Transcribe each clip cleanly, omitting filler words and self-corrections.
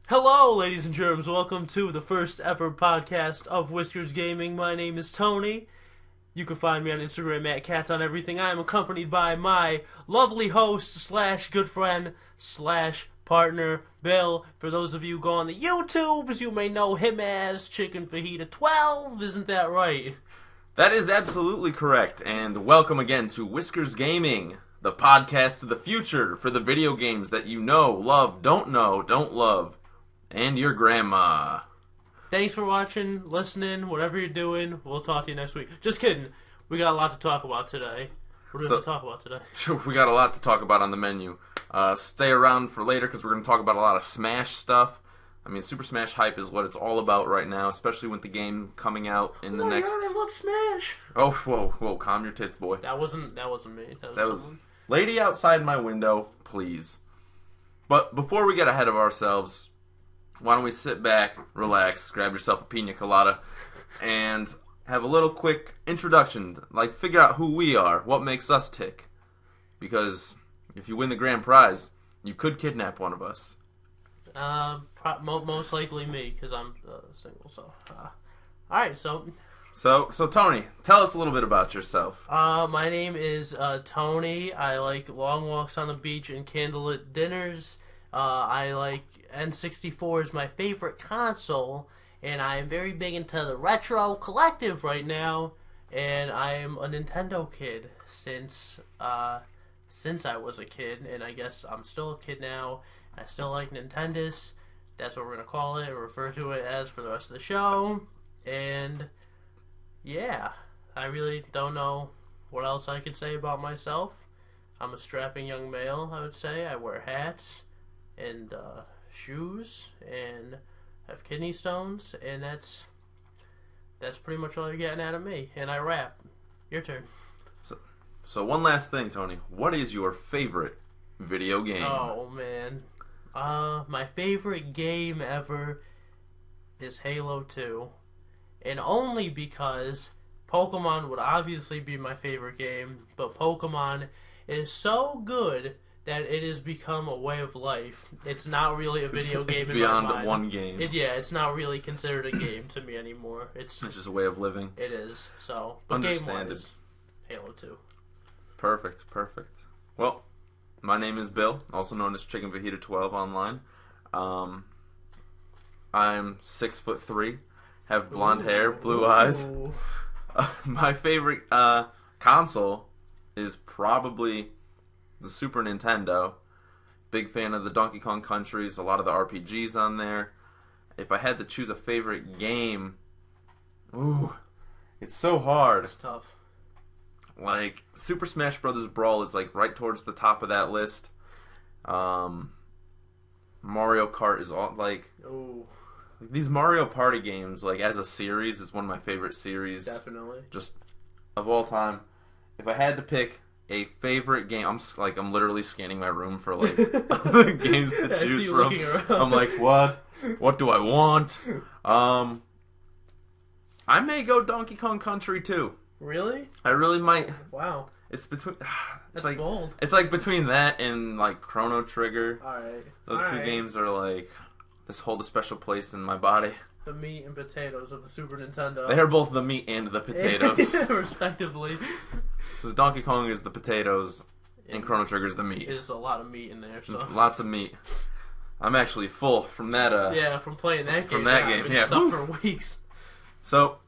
Hello, ladies and germs. Welcome to the first ever podcast of Whiskers Gaming. My name is Tony. You can find me on Instagram at Cats on Everything. I am accompanied by my lovely host slash good friend slash partner, Bill. For those of you who go on the YouTubes, you may know him as Chicken Fajita 12. Isn't that right? That is absolutely correct, and welcome again to Whiskers Gaming, the podcast of the future for the video games that you know, love, don't love, and your grandma. Thanks for watching, listening, whatever you're doing. We'll talk to you next week. Just kidding. We got a lot to talk about today. What do we have to talk about today? Sure, we got a lot to talk about on the menu. Stay around for later because we're going to talk about a lot of Smash stuff. I mean, Super Smash hype is what it's all about right now, especially with the game coming out in the next... I love Smash! Oh, whoa, calm your tits, boy. That wasn't me. That was lady outside my window, please. But before we get ahead of ourselves, why don't we sit back, relax, grab yourself a pina colada, and have a little quick introduction. Like, figure out who we are, what makes us tick. Because if you win the grand prize, you could kidnap one of us. Most likely me, because I'm single, so... Alright, So, Tony, tell us a little bit about yourself. My name is Tony. I like long walks on the beach and candlelit dinners. I like N64 is my favorite console, and I am very big into the retro collective right now. And I am a Nintendo kid since I was a kid, and I guess I'm still a kid now. I still like Nintendis. That's what we're gonna call it, or refer to it as for the rest of the show. And yeah, I really don't know what else I could say about myself. I'm a strapping young male, I would say. I wear hats and shoes and have kidney stones, and that's pretty much all you're getting out of me. And I rap. Your turn. So one last thing, Tony. What is your favorite video game? Oh, man. My favorite game ever is Halo 2. And only because Pokemon would obviously be my favorite game, but Pokemon is so good that it has become a way of life. It's not really a video game. It's beyond one game. It's not really considered a game to me anymore. It's just a way of living. It is. So, but game-wise, Halo 2. Perfect. Well, my name is Bill, also known as Chicken Fajita 12 online. I'm 6'3", have blonde hair, blue eyes. My favorite console is probably the Super Nintendo. Big fan of the Donkey Kong Countries, a lot of the RPGs on there. If I had to choose a favorite game, it's so hard. It's tough. Like, Super Smash Bros. Brawl is like right towards the top of that list. Mario Kart is all like... These Mario Party games, like, as a series, is one of my favorite series. Definitely. Just of all time. If I had to pick a favorite game, I'm literally scanning my room for, like, games to choose from. I'm like, what? What do I want? I may go Donkey Kong Country, too. Really? I really might. Wow. It's between... That's like bold. It's like between that and, like, Chrono Trigger. Alright. Those two games are, like... This hold a special place in my body. The meat and potatoes of the Super Nintendo. They are both the meat and the potatoes. Respectively. Because Donkey Kong is the potatoes, and Chrono Trigger is the meat. There's a lot of meat in there, so... Lots of meat. I'm actually full from that, from playing that game. From that game, I've been stuffed for weeks. So,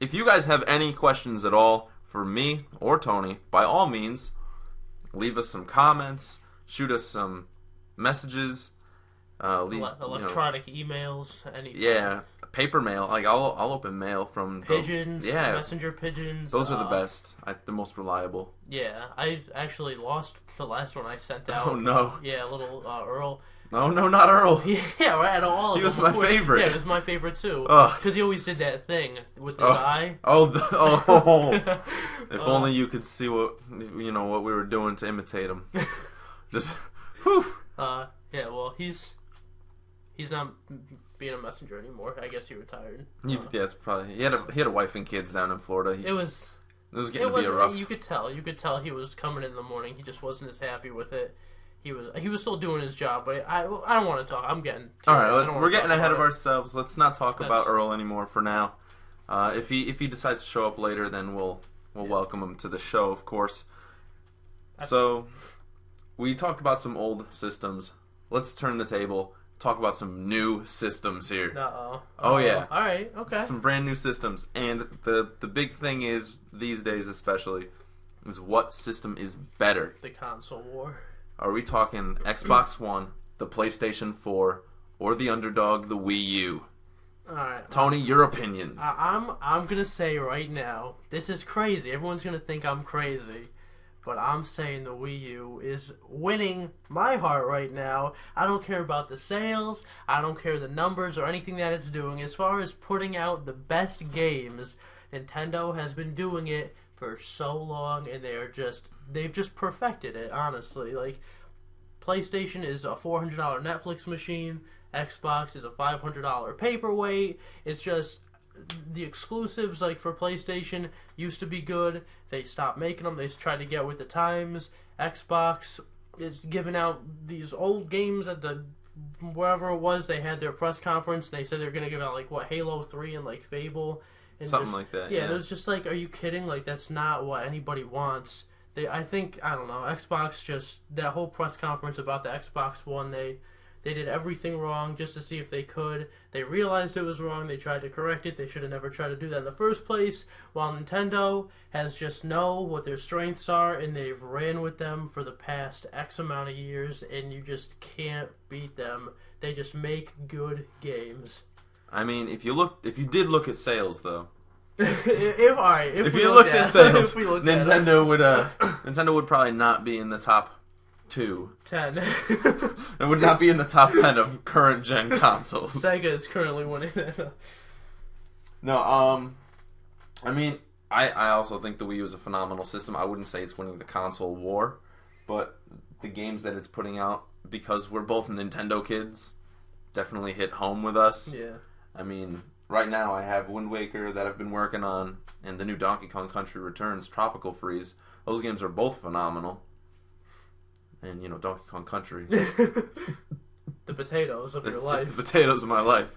if you guys have any questions at all for me or Tony, by all means, leave us some comments, shoot us some messages... electronic emails, anything. Yeah, paper mail. Like I'll open mail from pigeons. Messenger pigeons. Those are the best. The most reliable. Yeah, I actually lost the last one I sent out. Oh no. Yeah, little Earl. Oh no, not Earl. Yeah, right. Out of all of them. He was my favorite. Yeah, he was my favorite too. Because he always did that thing with his eye. If only you could see what we were doing to imitate him. Just whew. Yeah. Well, he's not being a messenger anymore. I guess he retired. Yeah, it's probably he had a wife and kids down in Florida. It was getting to be a rough. You could tell he was coming in the morning. He just wasn't as happy with it. he was still doing his job, but I don't want to talk. I'm getting all right. We're getting ahead of ourselves. Let's not talk about Earl anymore for now. If he decides to show up later, then we'll welcome him to the show, of course. So we talked about some old systems. Let's turn the table. Talk about some new systems here. Oh yeah. All right. Okay. Some brand new systems, and the big thing is these days, especially, is what system is better. The console war. Are we talking Xbox One, the PlayStation 4, or the underdog, the Wii U? All right, Tony, your opinions. I'm gonna say right now, this is crazy. Everyone's gonna think I'm crazy, but I'm saying the Wii U is winning my heart right now. I don't care about the sales. I don't care the numbers or anything that it's doing. As far as putting out the best games, Nintendo has been doing it for so long, and they've just perfected it. Honestly, like PlayStation is a $400 Netflix machine. Xbox is a $500 paperweight. It's just the exclusives, like for PlayStation, used to be good. They stopped making them. They tried to get with the times. Xbox is giving out these old games at the wherever it was. They had their press conference. They said they're gonna give out like Halo 3 and like Fable and something like that. Yeah, it was just like, are you kidding? Like that's not what anybody wants. I don't know. Xbox just that whole press conference about the Xbox One. They did everything wrong just to see if they could. They realized it was wrong. They tried to correct it. They should have never tried to do that in the first place. While Nintendo has just know what their strengths are, and they've ran with them for the past X amount of years, and you just can't beat them. They just make good games. I mean, if you did look at sales, though. if you looked at sales, Nintendo would probably not be in the top 10. It would not be in the top 10 of current gen consoles. Sega is currently winning it. No, I mean, I also think the Wii U is a phenomenal system. I wouldn't say it's winning the console war, but the games that it's putting out, because we're both Nintendo kids, definitely hit home with us. Yeah. I mean, right now I have Wind Waker that I've been working on, and the new Donkey Kong Country Returns, Tropical Freeze. Those games are both phenomenal. And, Donkey Kong Country. The potatoes of your life. The potatoes of my life.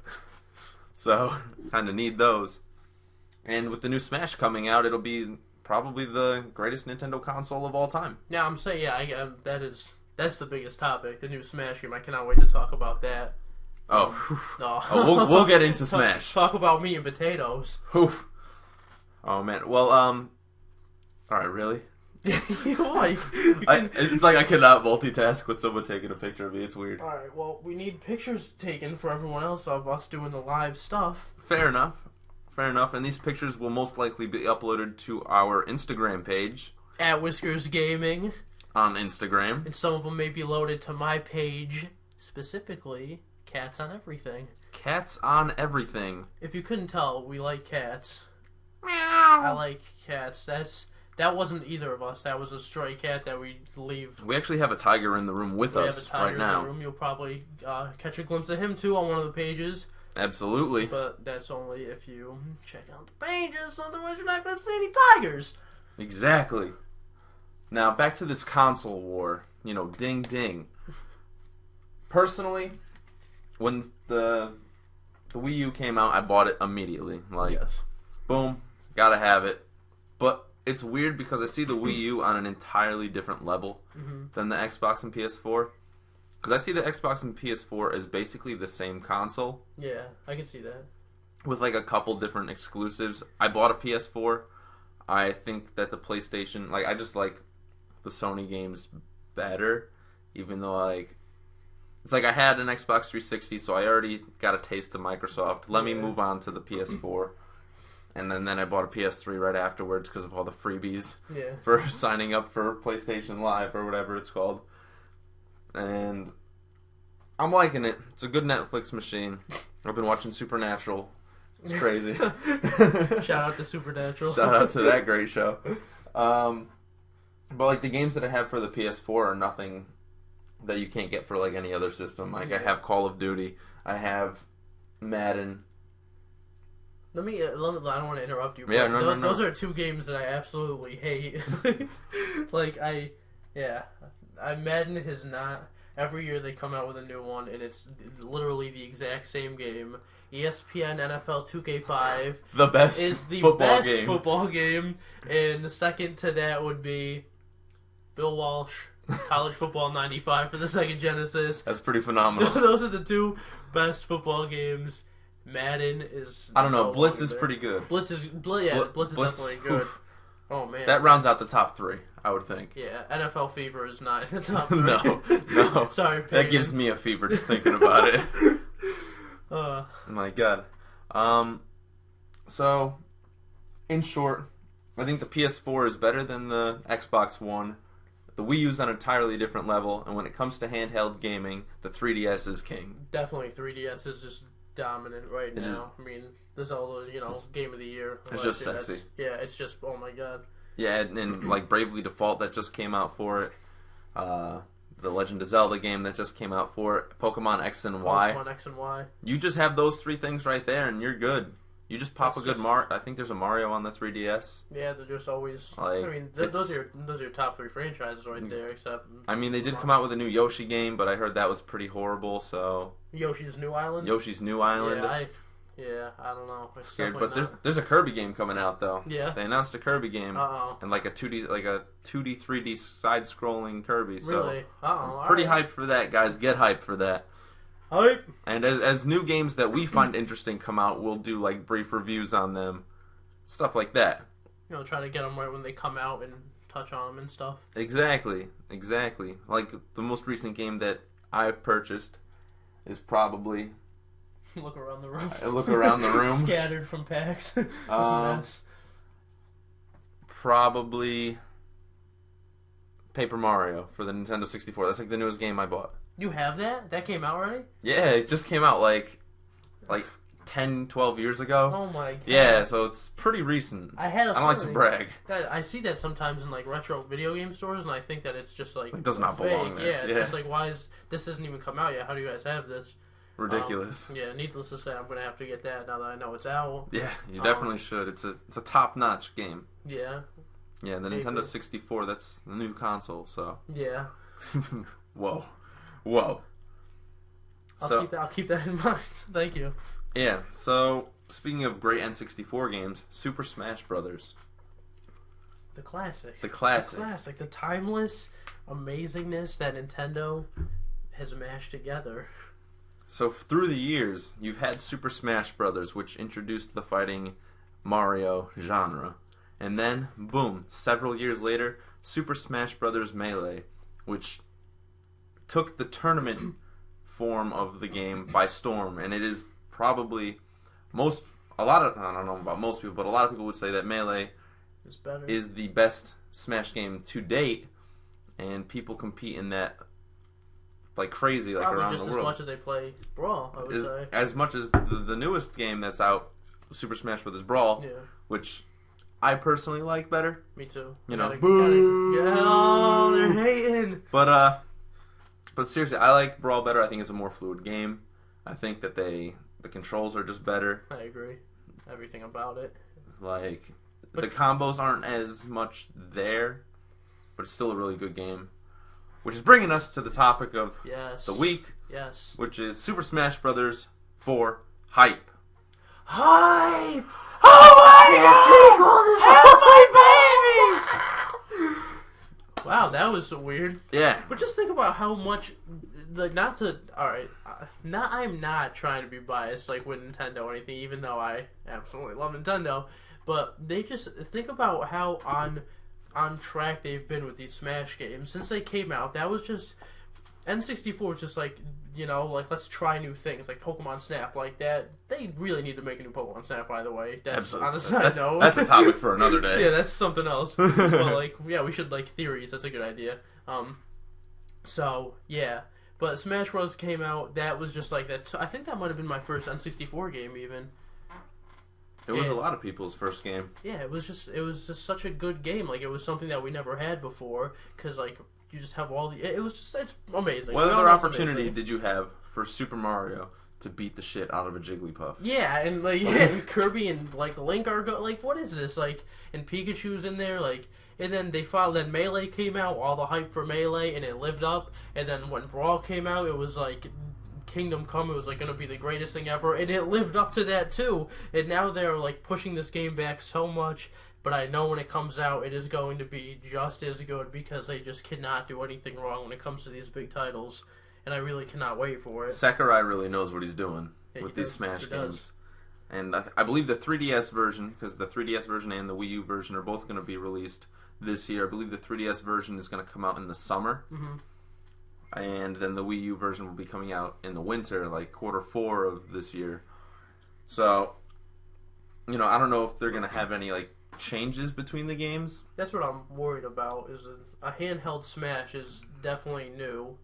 So, kind of need those. And with the new Smash coming out, it'll be probably the greatest Nintendo console of all time. Yeah, I'm saying, that's the biggest topic, the new Smash game. I cannot wait to talk about that. We'll get into Smash. Talk about meat and potatoes. Oof. Oh, man. Well, all right, really? It's like I cannot multitask with someone taking a picture of me. It's weird. Alright, well, we need pictures taken for everyone else of us doing the live stuff. Fair enough. And these pictures will most likely be uploaded to our Instagram page. At Whiskers Gaming. On Instagram. And some of them may be loaded to my page, specifically Cats on Everything. Cats on Everything. If you couldn't tell, we like cats. Meow. I like cats. That wasn't either of us. That was a stray cat that we leave. We actually have a tiger in the room with us right now. We have a tiger in the room. You'll probably catch a glimpse of him, too, on one of the pages. Absolutely. But that's only if you check out the pages. Otherwise, you're not going to see any tigers. Exactly. Now, back to this console war. Ding, ding. Personally, when the Wii U came out, I bought it immediately. Yes. Boom, gotta have it. But it's weird because I see the Wii U on an entirely different level than the Xbox and PS4. Because I see the Xbox and PS4 as basically the same console. Yeah, I can see that. With like a couple different exclusives. I bought a PS4. I think that the PlayStation, I just like the Sony games better. Even though, it's like I had an Xbox 360, so I already got a taste of Microsoft. Let me move on to the PS4. And then I bought a PS3 right afterwards because of all the freebies for signing up for PlayStation Live or whatever it's called. And I'm liking it. It's a good Netflix machine. I've been watching Supernatural. It's crazy. Shout out to Supernatural. Shout out to that great show. But the games that I have for the PS4 are nothing that you can't get for any other system. I have Call of Duty. I have Madden. I don't want to interrupt you, but yeah, no. Those are two games that I absolutely hate. Madden has not. Every year they come out with a new one, and it's literally the exact same game. ESPN NFL 2K5 The best is the football best game. football game, and the second to that would be Bill Walsh, College Football 95 for the Sega Genesis. That's pretty phenomenal. Those are the two best football games. Madden is. I don't know. no Blitz longer is there. pretty good. Blitz is Blitz is definitely good. Oof. Oh man, That rounds out the top 3, I would think. Yeah, NFL Fever is not in the top 3. No. Sorry, That Peyton. gives me a fever just thinking about it. My God. So, in short, I think the PS4 is better than the Xbox One. The Wii U's on an entirely different level, and when it comes to handheld gaming, the 3DS is king. Definitely 3DS is just dominant right now. I mean, this Zelda, game of the year. It's just sexy. Yeah, it's just, oh my god. Yeah, and like Bravely Default that just came out for it. The Legend of Zelda game that just came out for it. Pokemon X and Y. Pokemon X and Y. You just have those 3 things right there, and you're good. You just pop a good Mario. I think there's a Mario on the 3DS. Yeah, they're just always. Like, I mean, those are your top 3 franchises right there. Except. I mean, they did come out with a new Yoshi game, but I heard that was pretty horrible. So Yoshi's New Island. Yoshi's New Island. I don't know. It's Scared, but there's a Kirby game coming out though. Yeah. They announced a Kirby game. And like a 2D 3D side-scrolling Kirby. So really? I'm pretty hyped for that, guys. Get hyped for that. Hype. And as new games that we find interesting come out, we'll do like brief reviews on them, stuff like that. Try to get them right when they come out and touch on them and stuff. Exactly. Like the most recent game that I've purchased is probably. Look around the room. Look around the room. Scattered from packs. It's a mess. Probably Paper Mario for the Nintendo 64. That's like the newest game I bought. You have that? That came out already? Yeah, it just came out like 10, 12 years ago. Oh my god. Yeah, so it's pretty recent. I don't like to brag. I see that sometimes in like retro video game stores, and I think that it's just like it does not belong there. Yeah, it's just like, this hasn't even come out yet? How do you guys have this? Ridiculous. Yeah, needless to say, I'm gonna have to get that now that I know it's out. Yeah, you definitely should. It's a top-notch game. Yeah. Yeah, the Nintendo 64. That's the new console. So. Yeah. Whoa. I'll keep that in mind. Thank you. Yeah. So speaking of great N64 games, Super Smash Brothers. The classic. The timeless amazingness that Nintendo has mashed together. So through the years, you've had Super Smash Brothers, which introduced the fighting Mario genre. And then, boom, several years later, Super Smash Brothers Melee, which took the tournament form of the game by storm. And it is probably I don't know about most people, but a lot of people would say that Melee is the best Smash game to date. And people compete in that like crazy, like probably around just the world. as much as they play Brawl, I would say. As much as the newest game that's out, Super Smash Bros. Brawl, which I personally like better. Me too. Boo! Oh, they're hating. But seriously, I like Brawl better. I think it's a more fluid game. I think that the controls are just better. I agree. Everything about it. Like, the combos aren't as much there, but it's still a really good game. Which is bringing us to the topic of the week. Yes. Which is Super Smash Brothers 4 Hype. Hype! Oh my god! Wow, that was so weird. Yeah. But just think about how much, I'm not trying to be biased, like, with Nintendo or anything, even though I absolutely love Nintendo, but they just, think about how on track they've been with these Smash games. Since they came out, that was just, N64 was just like, let's try new things, like Pokemon Snap, like that. They really need to make a new Pokemon Snap, by the way. That's on a side note. That's a topic for another day. Yeah, that's something else. But, we should, theories. That's a good idea. So, yeah. But Smash Bros. Came out, that was just like that. So I think that might have been my first N64 game, even. It was a lot of people's first game. Yeah, it was just such a good game. Like, it was something that we never had before, because, you just have all the... it's amazing. What other opportunity did you have for Super Mario to beat the shit out of a Jigglypuff. Yeah, and like and Kirby and like Link are like, what is this? Like, and Pikachu's in there, like, and then then Melee came out, all the hype for Melee, and it lived up. And then when Brawl came out, it was like Kingdom Come, it was like going to be the greatest thing ever, and it lived up to that too. And now they're like pushing this game back so much, but I know when it comes out, it is going to be just as good because they just cannot do anything wrong when it comes to these big titles. And I really cannot wait for it. Sakurai really knows what he's doing with these Smash games. Does. And I believe the 3DS version, because the 3DS version and the Wii U version are both going to be released this year. I believe the 3DS version is going to come out in the summer. Mm-hmm. And then the Wii U version will be coming out in the winter, like Q4 of this year. So, you know, I don't know if they're going to have any, like, changes between the games. That's what I'm worried about, is a handheld Smash is definitely new.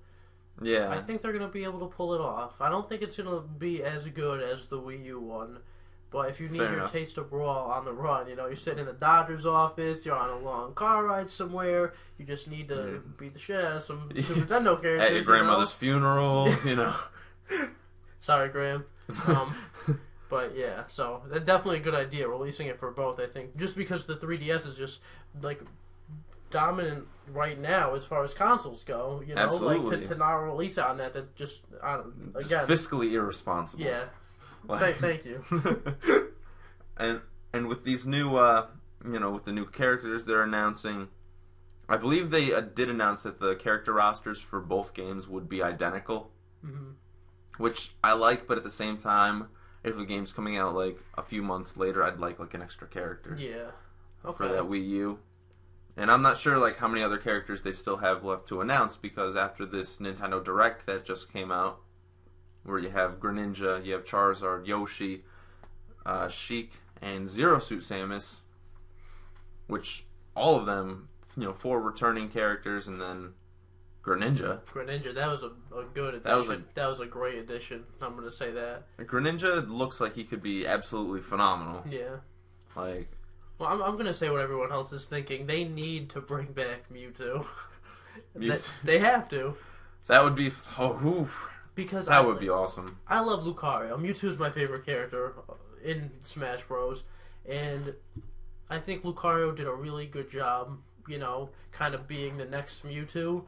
Yeah. I think they're going to be able to pull it off. I don't think it's going to be as good as the Wii U one. But if you need your taste of Brawl on the run, you know, you're sitting in the doctor's office, you're on a long car ride somewhere, you just need to beat the shit out of some Super Nintendo characters. At your grandmother's funeral, you know. Sorry, Graham. But yeah, so that's definitely a good idea, releasing it for both, I think. Just because the 3DS is just, like, dominant right now as far as consoles go, you know? Absolutely. Like, to not release it on that just, I don't, again. Fiscally irresponsible. Yeah. Thank you. and with these new, you know, with the new characters they're announcing, I believe they did announce that the character rosters for both games would be identical, which I like. But at the same time, if the game's coming out like a few months later, I'd like an extra character. Yeah. Okay. For that Wii U. And I'm not sure like how many other characters they still have left to announce, because after this Nintendo Direct that just came out, where you have Greninja, you have Charizard, Yoshi, Sheik, and Zero Suit Samus, which all of them, you know, 4 returning characters, and then Greninja. That was a good addition. That was a great addition. I'm going to say that. Greninja looks like he could be absolutely phenomenal. Yeah. Like, well, I'm going to say what everyone else is thinking. They need to bring back Mewtwo. They have to. That would be... Because that would be awesome. I love Lucario. Mewtwo's my favorite character in Smash Bros. And I think Lucario did a really good job, you know, kind of being the next Mewtwo.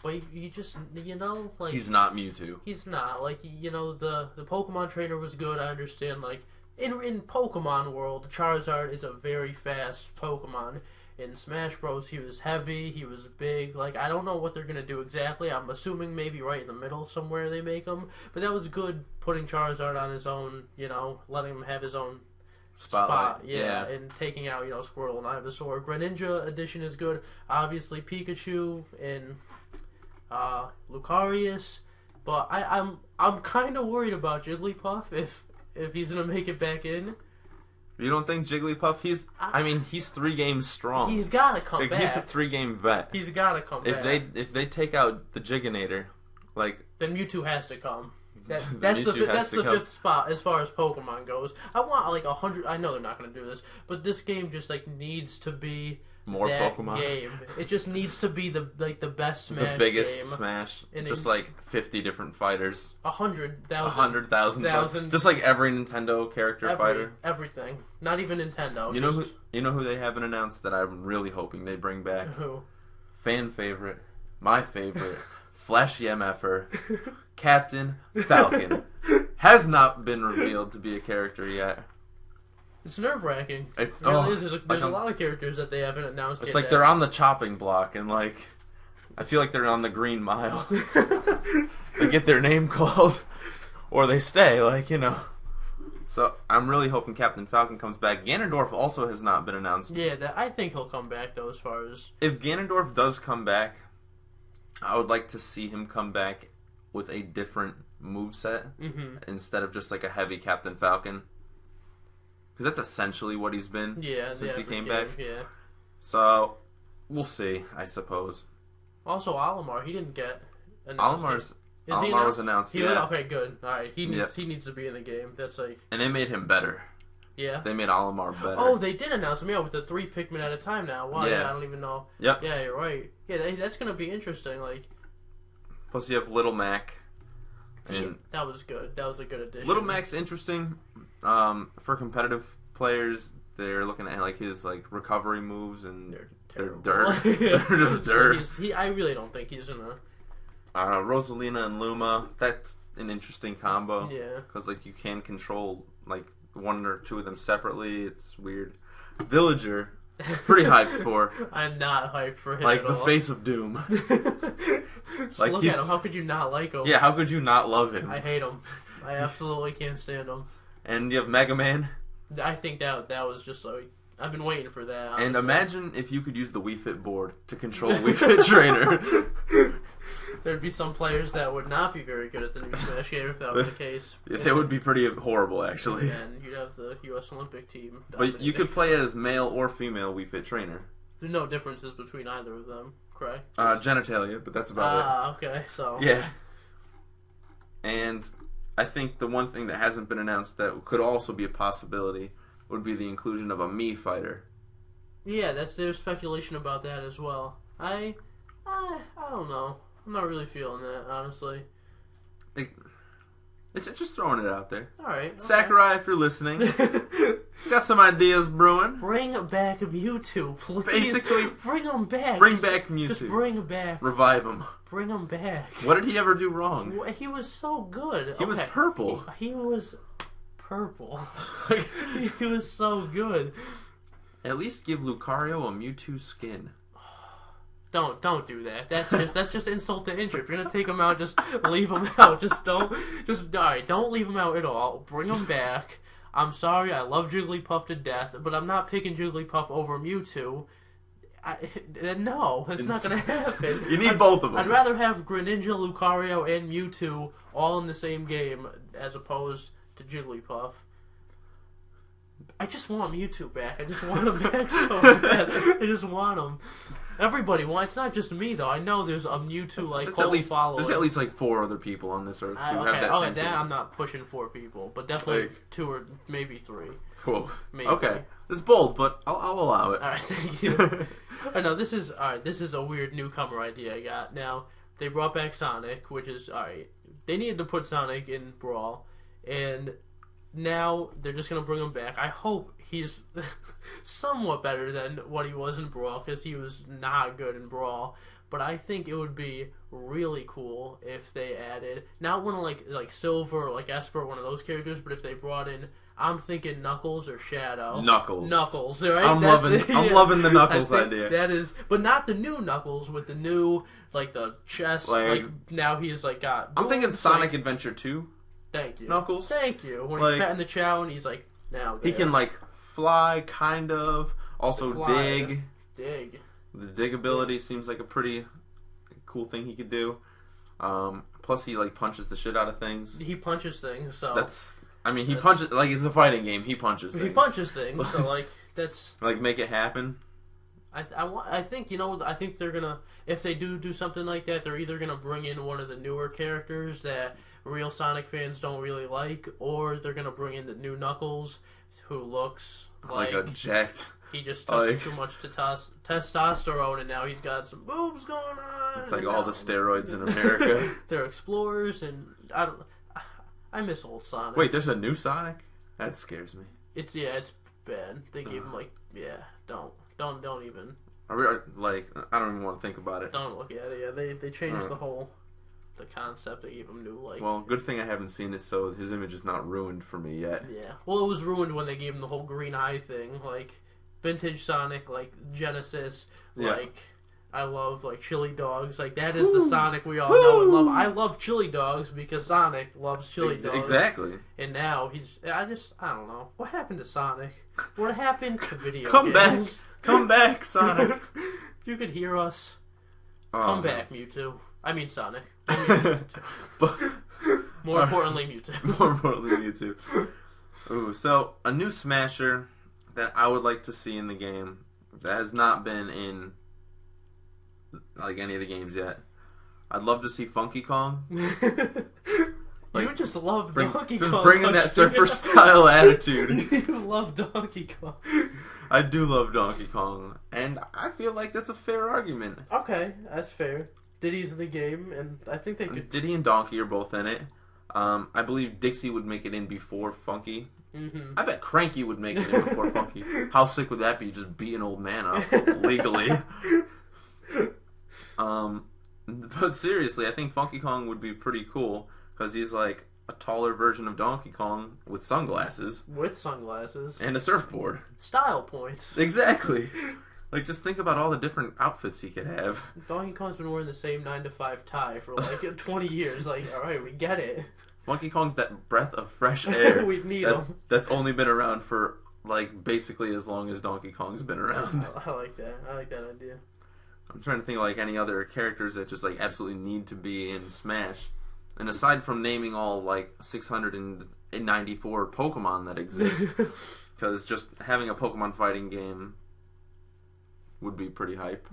But you just, you know, like... He's not Mewtwo. He's not. Like, you know, the Pokemon trainer was good, I understand. Like, in Pokemon world, Charizard is a very fast Pokemon. In Smash Bros, he was heavy, he was big. Like, I don't know what they're going to do exactly. I'm assuming maybe right in the middle somewhere they make him. But that was good, putting Charizard on his own, you know, letting him have his own spot. Yeah, and taking out, you know, Squirtle and Ivysaur. Greninja edition is good. Obviously, Pikachu and Lucarius. But I'm kind of worried about Jigglypuff if he's going to make it back in. You don't think Jigglypuff? He's 3 games strong. He's got to come back. He's a 3-game vet. He's got to come back. If they take out the Jigginator, like, then Mewtwo has to come. That's the 5th spot as far as Pokemon goes. I want like 100. I know they're not going to do this, but this game just like needs to be more that Pokemon game. It just needs to be the best Smash, the biggest game. Smash, and just like 50 different fighters, 100,000, just like every Nintendo character fighter, everything. Not even Nintendo. You know who they haven't announced that I'm really hoping they bring back? Who? Fan favorite, my favorite, flashy MFer, Captain Falcon, has not been revealed to be a character yet. It's nerve-wracking. It really is. There's a lot of characters that they haven't announced yet. It's like they're on the chopping block, and like, I feel like they're on the Green Mile. They get their name called, or they stay, like, you know. So, I'm really hoping Captain Falcon comes back. Ganondorf also has not been announced. Yeah, I think he'll come back, though, as far as... If Ganondorf does come back, I would like to see him come back with a different moveset, instead of just like a heavy Captain Falcon. Because that's essentially what he's been since he came back. Yeah. So, we'll see, I suppose. Also, Olimar, he didn't get announced. Olimar was announced, yeah. Okay, good. Alright, he needs to be in the game. That's like... And they made him better. Yeah? They made Olimar better. Oh, they did announce him, with the 3 Pikmin at a time now. Wow, yeah, I don't even know. Yep. Yeah, you're right. Yeah, that's going to be interesting, like... Plus you have Little Mac, And that was good. That was a good addition. Little Mac's interesting. For competitive players, they're looking at like his like recovery moves, and they're dirt. They're just dirt. So I really don't think he's gonna. Rosalina and Luma. That's an interesting combo. Yeah. Because like you can control like one or two of them separately. It's weird. Villager. Pretty hyped for. I'm not hyped for him. Like at the all. face of doom. Like look at him. How could you not like him? Yeah, how could you not love him? I hate him. I absolutely can't stand him. And you have Mega Man. I think that was just like I've been waiting for that. Honestly. And imagine if you could use the Wii Fit board to control Wii Fit Trainer. There'd be some players that would not be very good at the new Smash game if that was the case. That would be pretty horrible, actually. And you'd have the U.S. Olympic team. But you could play as male or female Wii Fit Trainer. There's no differences between either of them, correct? Genitalia, but that's about it. Okay, so... Yeah. And I think the one thing that hasn't been announced that could also be a possibility would be the inclusion of a Mii fighter. Yeah, there's speculation about that as well. I don't know. I'm not really feeling that, honestly. It's just throwing it out there. Alright. Okay. Sakurai, if you're listening, got some ideas brewing. Bring back Mewtwo, please. Basically, bring him back. Bring back Mewtwo. Just bring him back. Revive him. Bring him back. What did he ever do wrong? He was so good. He was purple. He was purple. He was so good. At least give Lucario a Mewtwo skin. Don't do that. That's just insult to injury. If you're gonna take him out, just leave him out. Don't leave him out at all. Bring him back. I'm sorry, I love Jigglypuff to death, but I'm not picking Jigglypuff over Mewtwo. No, it's not gonna happen. You need both of them. I'd rather have Greninja, Lucario, and Mewtwo all in the same game as opposed to Jigglypuff. I just want Mewtwo back. I just want him back so bad. I just want him. Everybody wants. It's not just me though. I know there's a Mewtwo cult following. There's at least like 4 other people on this earth who have that same thing. I'm not pushing 4 people, but definitely 2 or maybe 3. Whoa. Maybe. Okay, it's bold, but I'll allow it. All right, thank you. No, this is a weird newcomer idea I got. Now they brought back Sonic, which is all right. They needed to put Sonic in Brawl, and now they're just gonna bring him back. I hope he's somewhat better than what he was in Brawl, because he was not good in Brawl. But I think it would be really cool if they added not one of like Silver or like Esper, one of those characters, but if they brought in, I'm thinking Knuckles or Shadow. Knuckles, right? I'm loving the Knuckles idea. That is, but not the new Knuckles with the new like the chest. Like now he's like got. I'm thinking Sonic Adventure 2. Thank you. Knuckles. Thank you. When he's petting the Chow and he's like, now there. He can like fly, kind of. Also dig. Dig. The dig ability seems like a pretty cool thing he could do. Plus he like punches the shit out of things. He punches things, so he punches like it's a fighting game. He punches things. He punches things, so like that's like make it happen. I think I think they're gonna, if they do something like that, they're either gonna bring in one of the newer characters that real Sonic fans don't really like, or they're gonna bring in the new Knuckles, who looks like a jacked. He just took too much testosterone, and now he's got some boobs going on. It's like all the steroids in America. They're explorers, and I miss old Sonic. Wait, there's a new Sonic? That scares me. It's bad. They gave him don't even. I don't even want to think about it. Don't look at it. Yeah, they changed the concept. They gave him new Well, good thing I haven't seen it, so his image is not ruined for me yet. Yeah. Well, it was ruined when they gave him the whole green eye thing, like vintage Sonic, like Genesis, like I love like chili dogs. Like that is the Sonic we all know and love. I love chili dogs because Sonic loves chili dogs. Exactly. And now I don't know. What happened to Sonic? What happened to video Come games? back. Come back, Sonic. If you could hear us, come back, Mewtwo. I mean Sonic. More importantly, Mewtwo. More importantly, Mewtwo. Ooh, so a new Smasher that I would like to see in the game that has not been in like any of the games yet. I'd love to see Funky Kong. You just love Donkey Kong. Just bringing that surfer style attitude. You love Donkey Kong. I do love Donkey Kong, and I feel like that's a fair argument. Okay, that's fair. Diddy's in the game, and I think they could. Diddy and Donkey are both in it. I believe Dixie would make it in before Funky. Mm-hmm. I bet Cranky would make it in before Funky. How sick would that be? Just beat an old man up legally. But seriously, I think Funky Kong would be pretty cool because he's like a taller version of Donkey Kong with sunglasses. With sunglasses. And a surfboard. Style points. Exactly. Like, just think about all the different outfits he could have. Donkey Kong's been wearing the same 9-to-5 tie for like 20 years. Like, alright, we get it. Funky Kong's that breath of fresh air. We need him. That's only been around for, like, basically as long as Donkey Kong's been around. I like that. I like that idea. I'm trying to think of, like, any other characters that just, like, absolutely need to be in Smash. And aside from naming all, like, 694 Pokemon that exist, because just having a Pokemon fighting game would be pretty hype.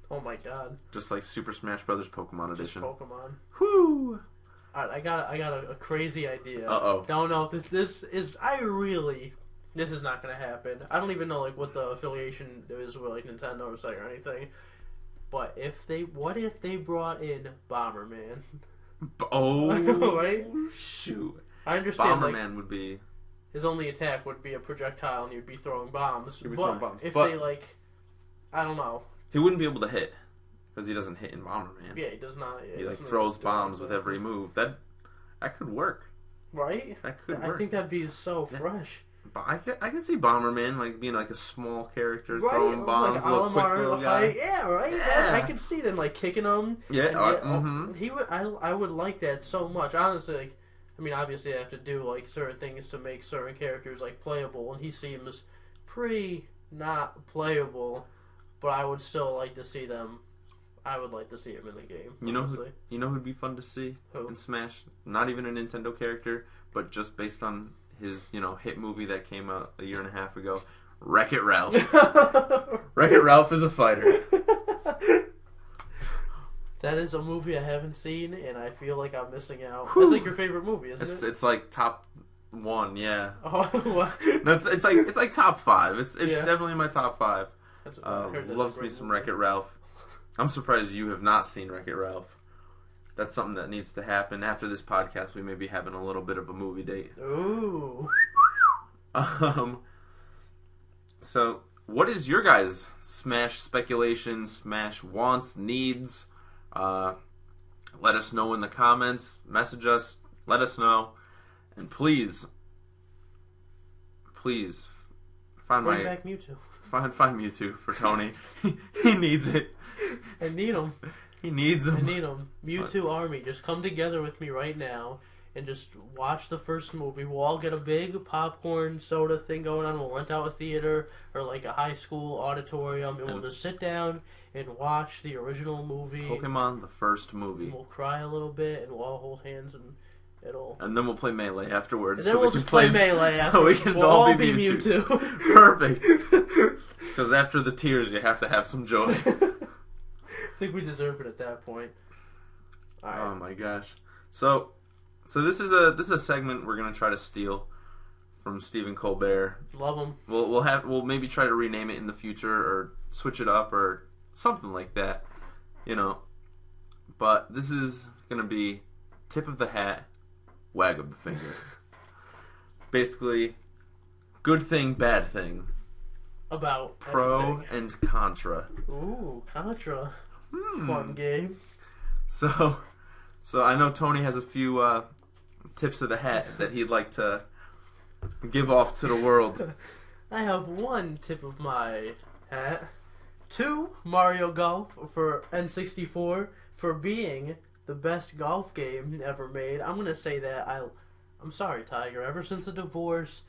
Oh my god. Just like Super Smash Brothers Pokemon Edition. Pokemon. Whoo! Alright, I got a crazy idea. Uh-oh. Don't know if this is... This is not going to happen. I don't even know like what the affiliation is with like Nintendo or Sega or anything. But what if they brought in Bomberman? Right? Shoot. I understand. Bomberman would be... His only attack would be a projectile and you'd be throwing bombs. If but they like... I don't know. He wouldn't be able to hit. Because he doesn't hit in Bomberman. Yeah, he does not. Yeah, he like throws bombs with every move. That could work. Right? That could work. I think that'd be so fresh. But I could see Bomberman like being like a small character throwing bombs, like a little quick little guy. Yeah, right. Yeah. I could see them like kicking them. Yeah. He would. I would like that so much. Honestly, like, I mean, obviously, I have to do like certain things to make certain characters like playable, and he seems pretty not playable. But I would still like to see them. I would like to see him in the game. You know who'd be fun to see in Smash? Not even a Nintendo character, but just based on his, hit movie that came out a year and a half ago, Wreck-It Ralph. Wreck-It Ralph is a fighter. That is a movie I haven't seen, and I feel like I'm missing out. Whew. It's like your favorite movie, isn't it? It's like top 1, yeah. Oh, what? No, it's like top 5. It's definitely in my top 5. Loves me some Wreck-It Ralph. I'm surprised you have not seen Wreck-It Ralph. That's something that needs to happen. After this podcast, we may be having a little bit of a movie date. Ooh. So, what is your guys' Smash speculation, Smash wants, needs? Let us know in the comments. Message us. Let us know. And please find Bring back Mewtwo. Find Mewtwo for Tony. He needs it. I need him. He needs him. I need him. Mewtwo Army, just come together with me right now and just watch the first movie. We'll all get a big popcorn soda thing going on. We'll rent out a theater or like a high school auditorium, and we'll just sit down and watch the original movie. Pokemon, the first movie. And we'll cry a little bit, and we'll all hold hands, and it'll... And then we'll play Melee afterwards. And then we'll just play Melee after. So we can we'll all be Mewtwo. Perfect. Because after the tears, you have to have some joy. I think we deserve it at that point. All right. Oh my gosh! So this is a segment we're gonna try to steal from Stephen Colbert. Love him. We'll maybe try to rename it in the future or switch it up or something like that, But this is gonna be tip of the hat, wag of the finger. Basically, good thing, bad thing. About pro everything. And contra. Ooh, Contra. Fun game. So I know Tony has a few tips of the hat that he'd like to give off to the world. I have one tip of my hat. 2, Mario Golf for N64 for being the best golf game ever made. I'm gonna say that. I'm sorry, Tiger. Ever since the divorce,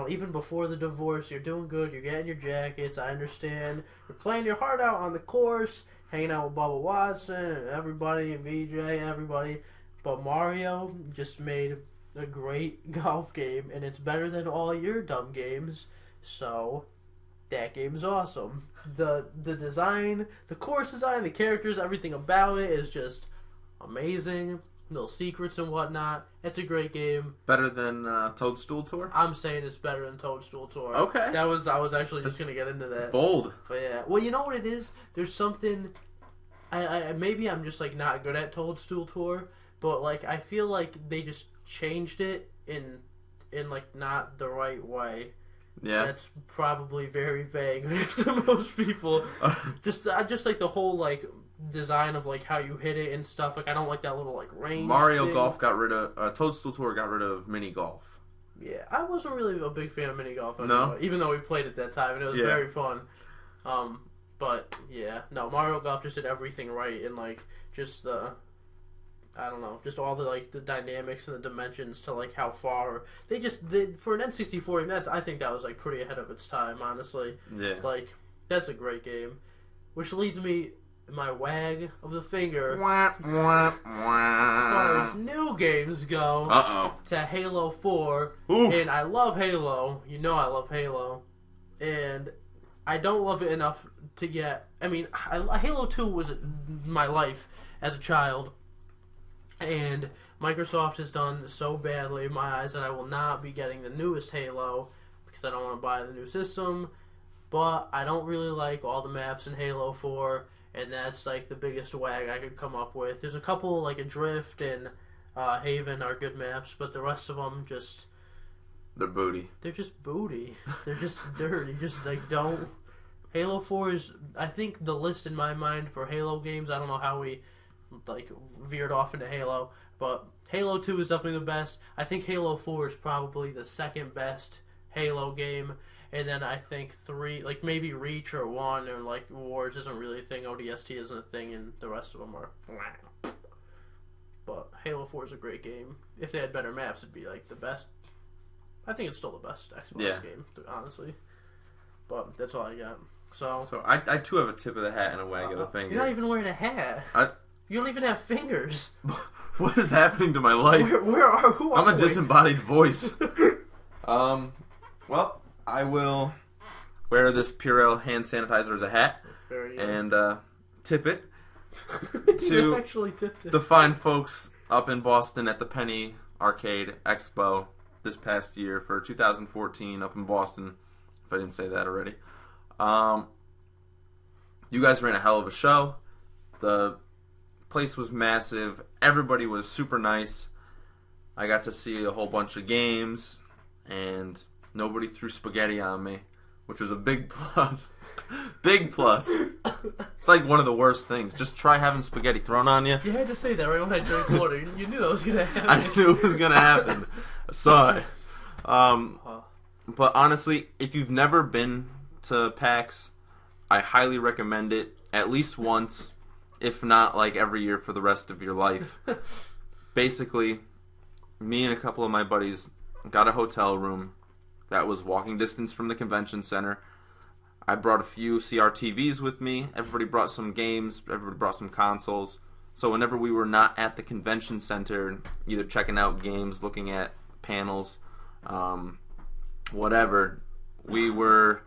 even before the divorce, you're doing good. You're getting your jackets. I understand. You're playing your heart out on the course, hanging out with Bubba Watson and everybody, and VJ and everybody. But Mario just made a great golf game, and it's better than all your dumb games. So that game's awesome. The design, the course design, the characters, everything about it is just amazing. Little secrets and whatnot. It's a great game. Better than Toadstool Tour? I'm saying it's better than Toadstool Tour. Okay. I was actually just gonna get into that. Bold. But yeah. Well, you know what it is? There's something. I maybe I'm just like not good at Toadstool Tour, but like I feel like they just changed it in like not the right way. Yeah. That's probably very vague to most people. Just like the whole like design of like how you hit it and stuff. Like I don't like that little like range. Mario thing. Golf got rid of Toadstool Tour got rid of mini golf. Yeah, I wasn't really a big fan of mini golf. No? Even though we played it that time and it was very fun. But yeah, no, Mario Golf just did everything right and like just I don't know, just all the like the dynamics and the dimensions to like how far they for an N64. I think that was like pretty ahead of its time, honestly. Yeah. Like that's a great game, which leads me my wag of the finger. Wah, wah, As far as wah. new games go, to Halo 4, Oof. and I love Halo. You know I love Halo, and I don't love it enough to get. I mean, Halo 2 was my life as a child. And Microsoft has done so badly in my eyes that I will not be getting the newest Halo because I don't want to buy the new system. But I don't really like all the maps in Halo 4, and that's like the biggest wag I could come up with. There's a couple like Adrift and Haven are good maps, but the rest of them just They're booty. they're just booty. They're just dirty. Just like don't. Halo 4 is I think the list in my mind for Halo games. I don't know how we like veered off into Halo, but Halo 2 is definitely the best. I think Halo 4 is probably the second best Halo game, and then I think 3, like maybe Reach or 1 or like Wars isn't really a thing, ODST isn't a thing, and the rest of them are. But Halo 4 is a great game. If they had better maps, it'd be like the best. I think it's still the best Xbox game, honestly. But that's all I got. So I too have a tip of the hat and a wag of the finger. You're not even wearing a hat. You don't even have fingers. What is happening to my life? Who I'm are a we? disembodied voice. Well, I will wear this Purell hand sanitizer as a hat and tip it to actually tipped it. the fine folks up in Boston at the Penny Arcade Expo this past year for 2014 up in Boston, if I didn't say that already. You guys ran a hell of a show. The place was massive. Everybody was super nice. I got to see a whole bunch of games, and nobody threw spaghetti on me, which was a big plus. Big plus. It's like one of the worst things. Just try having spaghetti thrown on you. You had to say that right when I drank water. You knew that was going to happen. I knew it was going to happen. I saw it. But honestly, if you've never been to PAX, I highly recommend it at least once, if not like every year for the rest of your life. Basically, me and a couple of my buddies got a hotel room that was walking distance from the convention center. I brought a few CRTVs with me. Everybody brought some games. Everybody brought some consoles. So whenever we were not at the convention center, either checking out games, looking at panels, whatever, we were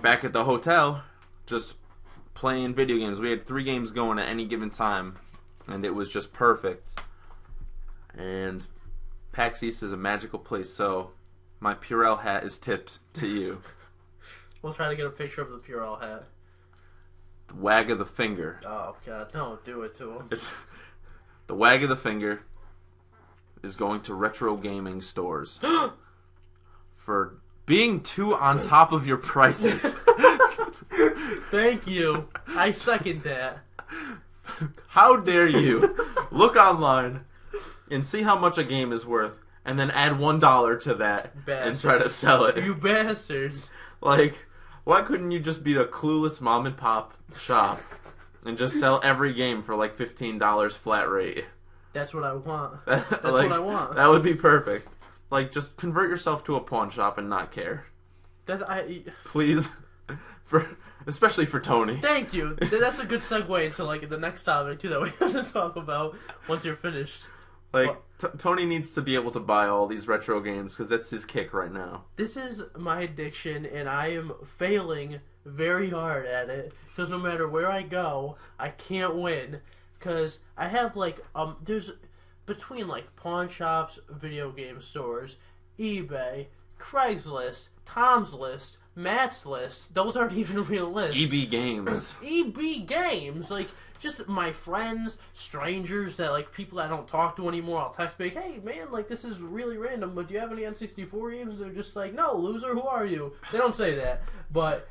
back at the hotel just playing video games. We had 3 games going at any given time, and it was just perfect. And PAX East is a magical place, so my Purell hat is tipped to you. We'll try to get a picture of the Purell hat. The wag of the finger. Oh, God, don't do it to him. It's the wag of the finger is going to retro gaming stores for being too on top of your prices. Thank you. I second that. How dare you look online and see how much a game is worth and then add $1 to that Bastards. and try to sell it. You bastards. Like, why couldn't you just be a clueless mom and pop shop and just sell every game for like $15 flat rate? That's what I want. That's what I want. That would be perfect. Like, just convert yourself to a pawn shop and not care. Please. Especially for Tony. Thank you. That's a good segue into like the next topic too that we have to talk about once you're finished. Like, Tony needs to be able to buy all these retro games because that's his kick right now. This is my addiction, and I am failing very hard at it because no matter where I go, I can't win. Because I have like there's between like pawn shops, video game stores, eBay, Craigslist, Tom's List, Matt's List. Those aren't even real lists. EB Games. EB Games, like just my friends, strangers that like people that I don't talk to anymore. I'll text me, hey man, like this is really random, but do you have any N64 games? And they're just like, no, loser, who are you? They don't say that, but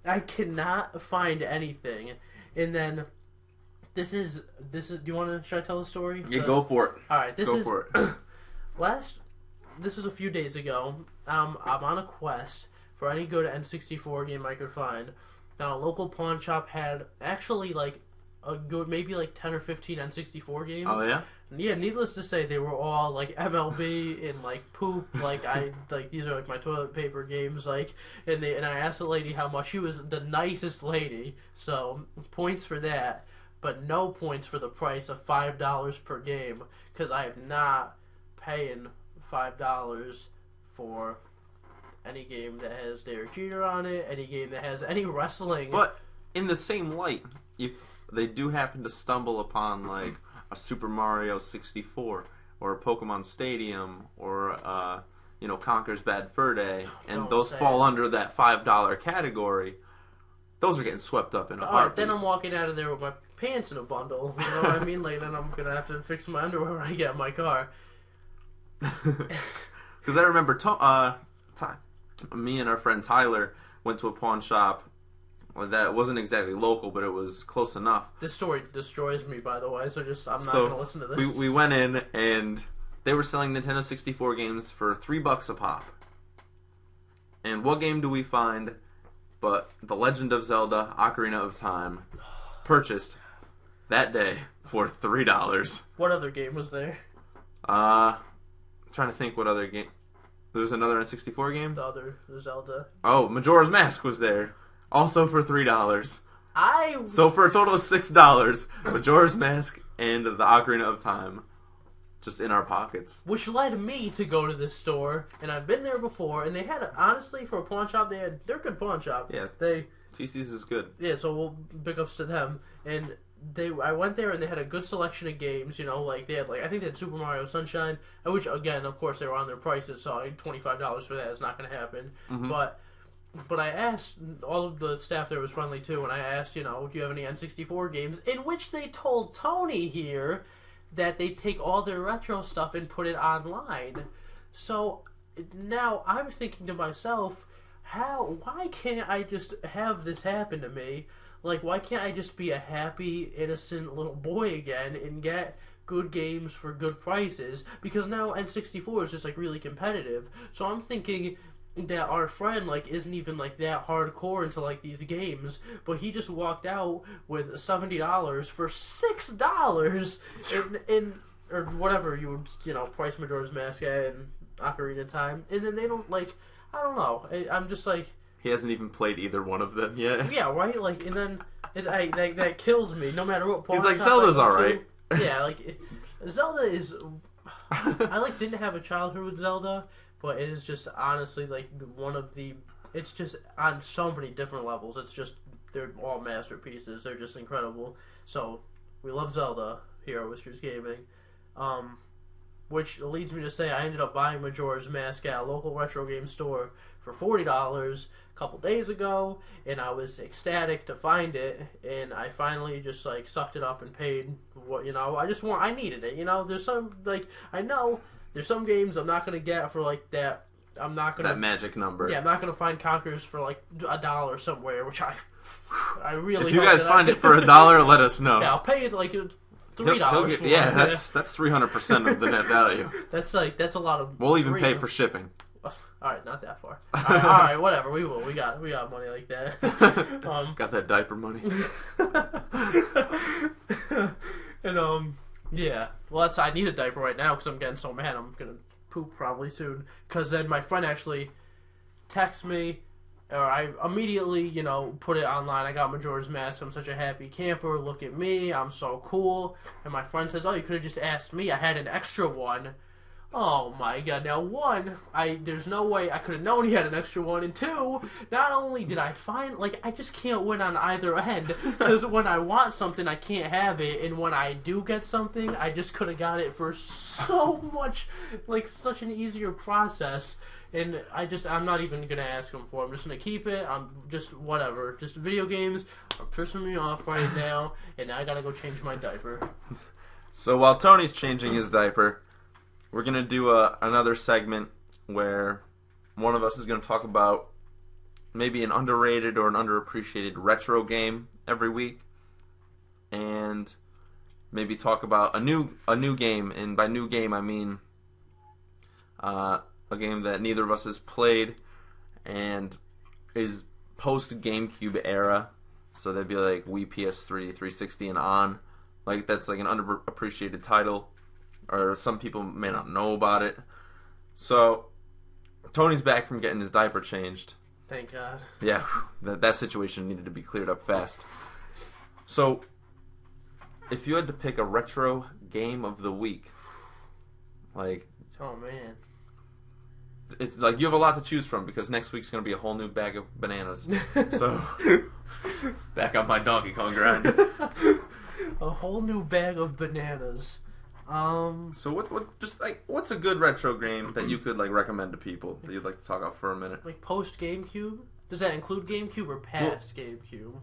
I cannot find anything. And then this is. Do you want to? Should I tell the story? Yeah, go for it. All right, Go for it. This was a few days ago. I'm on a quest for any good N64 game I could find. Now, a local pawn shop had actually like a good, maybe like 10 or 15 N64 games. Oh yeah. Yeah, needless to say, they were all like MLB and like poop. Like these are like my toilet paper games. Like, and I asked the lady how much. She was the nicest lady, so points for that. But no points for the price of $5 per game, because I am not paying $5 for any game that has Derek Jeter on it, any game that has any wrestling. But in the same light, if they do happen to stumble upon like a Super Mario 64 or a Pokemon Stadium or Conker's Bad Fur Day, and Don't those say fall it. under that $5 category, those are getting swept up in a heartbeat. Then I'm walking out of there with my pants in a bundle. You know what I mean? Like, then I'm gonna have to fix my underwear when I get in my car. Because I remember me and our friend Tyler went to a pawn shop that wasn't exactly local, but it was close enough. This story destroys me, by the way, so I'm not gonna listen to this. We went in, and they were selling Nintendo 64 games for $3 a pop. And what game do we find but The Legend of Zelda Ocarina of Time, purchased that day for $3. What other game was there? I'm trying to think what other game. There was another N64 game? The Zelda. Oh, Majora's Mask was there. Also for $3. I So for a total of $6, Majora's Mask and the Ocarina of Time just in our pockets. Which led me to go to this store, and I've been there before, and they had, honestly, for a pawn shop, they're a good pawn shop. Yeah. They TC's is good. Yeah, so we'll big ups to them. And I went there and they had a good selection of games. Like they had I think they had Super Mario Sunshine, which again, of course, they were on their prices, so $25 for that is not going to happen. Mm-hmm. But I asked, all of the staff there was friendly too, and I asked, do you have any N64 games? In which they told Tony here that they take all their retro stuff and put it online. So now I'm thinking to myself, why can't I just have this happen to me? Like, why can't I just be a happy, innocent little boy again and get good games for good prices? Because now N64 is just really competitive. So I'm thinking that our friend isn't even that hardcore into these games, but he just walked out with $70 for $6 in or whatever you would price Majora's Mask at and Ocarina of Time, and then they don't I don't know. I'm just he hasn't even played either one of them yet. Yeah, right. And then that kills me. No matter what. He's like, Zelda's alright. Yeah, Zelda is. I didn't have a childhood with Zelda, but it is just honestly one of the. It's just on so many different levels. It's just they're all masterpieces. They're just incredible. So we love Zelda here at Whiskers Gaming. Which leads me to say I ended up buying Majora's Mask at a local retro game store for $40 a couple days ago, and I was ecstatic to find it, and I finally just sucked it up and paid what I needed it. There's some I know there's some games I'm not gonna get for that. I'm not gonna that magic number. Yeah, I'm not gonna find Conkers for $1 somewhere, which I really. If you guys find it for $1, let us know. Yeah, I'll pay it $3 for yeah, it. that's 300% of the net value. That's a lot of. We'll even pay for shipping. All right, not that far. All right, whatever. We will. We got money like that. Got that diaper money. And yeah. Well, I need a diaper right now because I'm getting so mad. I'm gonna poop probably soon. Because then my friend actually texts me. Or I immediately, put it online. I got Majora's Mask. I'm such a happy camper. Look at me. I'm so cool. And my friend says, oh, you could have just asked me. I had an extra one. Oh my god! Now one, there's no way I could have known he had an extra one, and two, not only did I find I just can't win on either end because when I want something I can't have it, and when I do get something I just could have got it for so much such an easier process, and I'm not even gonna ask him for it. I'm just gonna keep it. I'm just whatever. Just video games are pissing me off right now, and now I gotta go change my diaper. So while Tony's changing his diaper, we're going to do another segment where one of us is going to talk about maybe an underrated or an underappreciated retro game every week, and maybe talk about a new game. And by new game, I mean a game that neither of us has played and is post GameCube era. So that'd be like Wii, PS3, 360, and on. That's like an underappreciated title, or some people may not know about it. So Tony's back from getting his diaper changed. Thank God. Yeah, that situation needed to be cleared up fast. So if you had to pick a retro game of the week, oh man, it's you have a lot to choose from because next week's going to be a whole new bag of bananas. So back on my Donkey Kong grind. A whole new bag of bananas. So what's a good retro game that you could recommend to people that you'd like to talk about for a minute? Post GameCube? Does that include GameCube or past GameCube?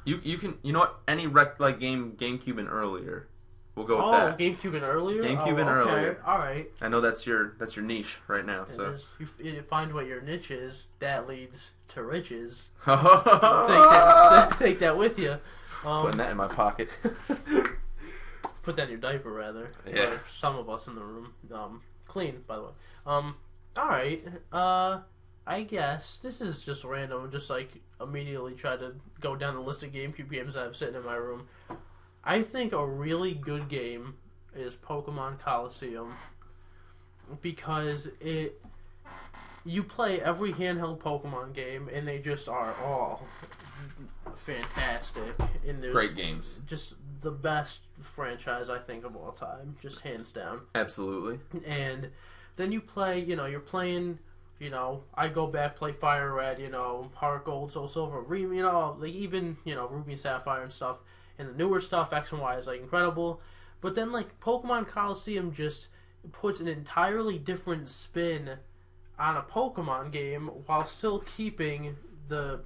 You can any game GameCube and earlier. We'll go with that. Oh, GameCube and earlier. GameCube and earlier. All right. I know that's your niche right now. So you find what your niche is. That leads to riches. Take that with you. Putting that in my pocket. Put that in your diaper, rather. Yeah. For some of us in the room. Clean, by the way. Alright. I guess this is just random. Just immediately try to go down the list of GameCube games I have sitting in my room. I think a really good game is Pokemon Coliseum. Because you play every handheld Pokemon game and they just are all fantastic. And there's great games. Just the best franchise I think of all time, just hands down. Absolutely. And then you play, you're playing, I go back, play Fire Red, Heart Gold, Soul Silver, even, Ruby and Sapphire and stuff. And the newer stuff, X and Y, is incredible. But then Pokemon Coliseum just puts an entirely different spin on a Pokemon game while still keeping the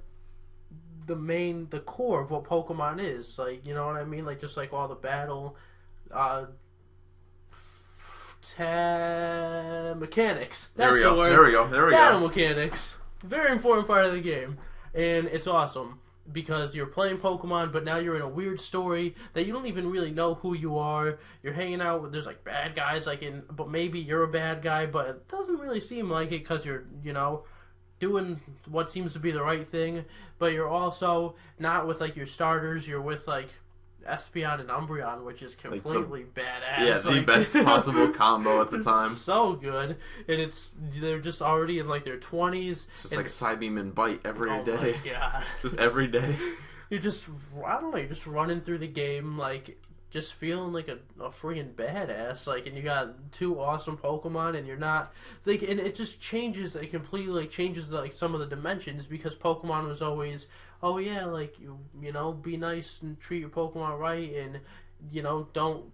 core of what Pokemon is. You know what I mean? Just all the battle mechanics. That's the word. There we go. Battle mechanics. Very important part of the game. And it's awesome. Because you're playing Pokemon, but now you're in a weird story that you don't even really know who you are. You're hanging out with, there's bad guys, but maybe you're a bad guy, but it doesn't really seem like it because you're, doing what seems to be the right thing. But you're also not with your starters, you're with Espeon and Umbreon, which is completely badass. Yeah, the best possible combo at the time. So good, and they're just already in their 20s. It's just Psybeam and Bite every day. Oh my god! Just every day. You're just you're just running through the game just feeling like a freaking badass. And you got two awesome Pokemon, and you're not and it just changes. It completely changes some of the dimensions because Pokemon was always, oh yeah, be nice and treat your Pokemon right, and don't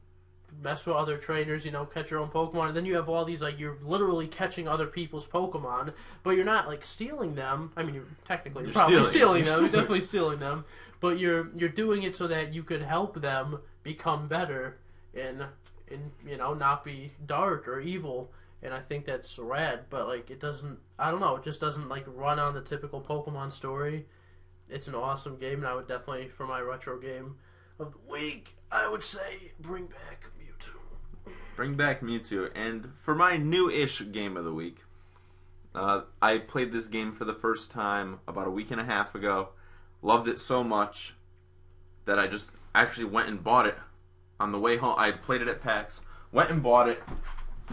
mess with other trainers, catch your own Pokemon. And then you have all these you're literally catching other people's Pokemon, but you're not stealing them. I mean, you're probably stealing them. You're definitely stealing them, but you're doing it so that you could help them become better and not be dark or evil. And I think that's rad, but it doesn't, I don't know, it just doesn't run on the typical Pokemon story. It's an awesome game, and I would definitely, for my retro game of the week, I would say bring back Mewtwo. Bring back Mewtwo. And for my new-ish game of the week, I played this game for the first time about a week and a half ago. Loved it so much that I just actually went and bought it on the way home. I played it at PAX, went and bought it.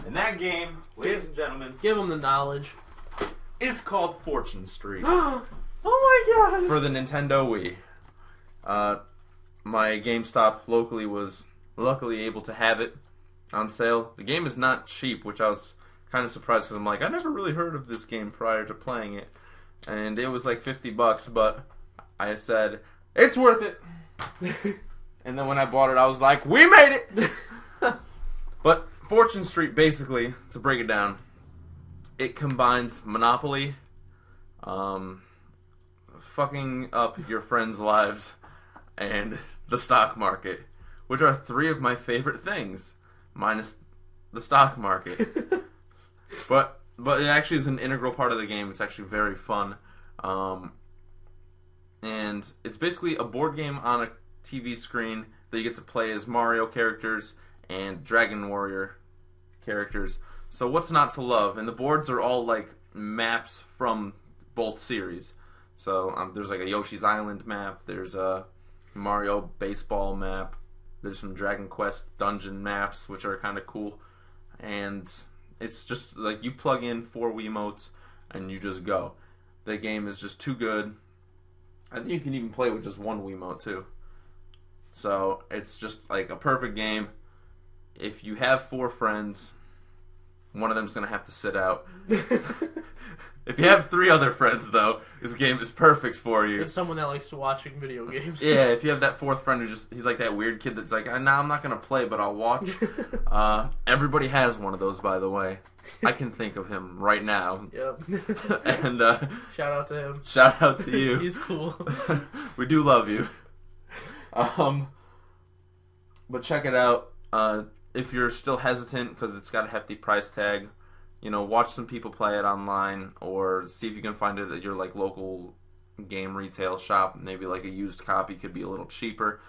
And that game, ladies and gentlemen, give them the knowledge, is called Fortune Street. Oh my god! For the Nintendo Wii. My GameStop locally was luckily able to have it. on sale. The game is not cheap, which I was kind of surprised because I'm like, I never really heard of this game prior to playing it. And it was like $50, but I said, it's worth it. And then when I bought it, I was like, we made it! But Fortune Street, basically, to break it down, it combines Monopoly, fucking up your friends' lives, and the stock market, which are three of my favorite things, minus the stock market. But it actually is an integral part of the game. It's actually very fun. And it's basically a board game on a TV screen that you get to play as Mario characters and Dragon Warrior characters. So what's not to love? And the boards are all like maps from both series. So there's like a Yoshi's Island map. There's a Mario baseball map. There's some Dragon Quest dungeon maps, which are kind of cool. And it's just like you plug in 4 Wiimotes and you just go. The game is just too good. I think you can even play with just 1 Wiimote too. So it's just like a perfect game. If you have 4 friends, one of them's going to have to sit out. If you have 3 other friends, though, this game is perfect for you. It's someone that likes to watching video games. Yeah, if you have that 4th friend he's like that weird kid that's like, nah, I'm not going to play, but I'll watch. Everybody has one of those, by the way. I can think of him right now. Yep. And shout out to him. Shout out to you. He's cool. We do love you. But check it out. If you're still hesitant because it's got a hefty price tag, watch some people play it online or see if you can find it at your like local game retail shop. Maybe like a used copy could be a little cheaper.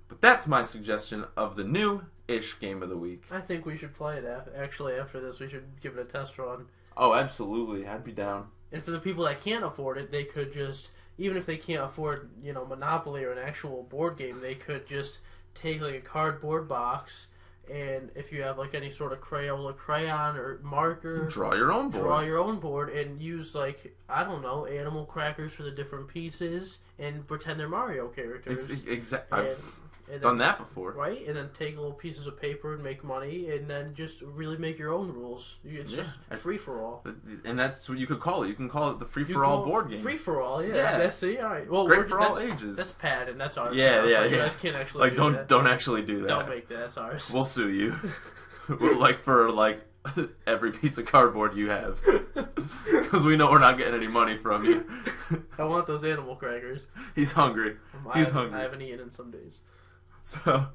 But that's my suggestion of the new-ish game of the week. I think we should play it after this. We should give it a test run. Oh, absolutely. I'd be down. And for the people that can't afford it, they could just, even if they can't afford, Monopoly or an actual board game, they could just take like a cardboard box, and if you have like any sort of crayon or marker, draw your own board and use like, I don't know, animal crackers for the different pieces and pretend they're Mario characters. Exactly. I've done that before. Right? And then take little pieces of paper and make money, and then just really make your own rules. It's just free-for-all. And that's what you could call it. You can call it the free-for-all board game. Free-for-all, yeah. That's it. All right. Well, great for all ages. That's padded. That's ours. Yeah. You guys can't actually do that. Don't actually do that. Don't make that. That's ours. We'll sue you. for every piece of cardboard you have. Because we know we're not getting any money from you. I want those animal crackers. He's hungry. I haven't eaten in some days. So